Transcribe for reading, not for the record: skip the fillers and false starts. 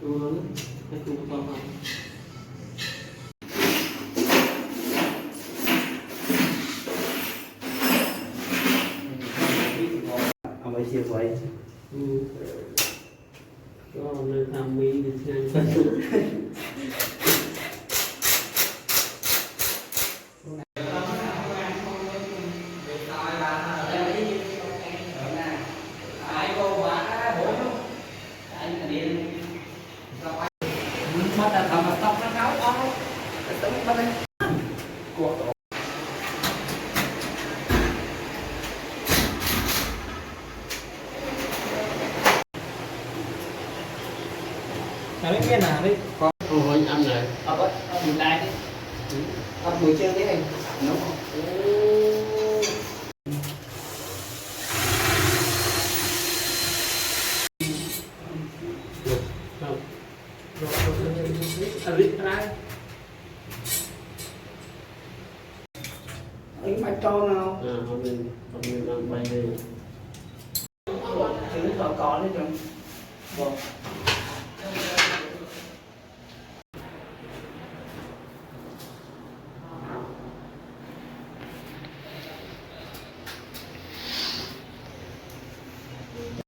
luôn cái cục to hơn ông ấy chia vậy có nơi tham mỹ thì nhanh phân mất là thầm mà tóc nó kháo con tóc bắt đi cuộc biết nào đi con hỏi anh này ở buổi lại đi ở buổi trưa thế này đúng không anh phải cho nào hôm nay làm bay đi chứ nó có đấy chứ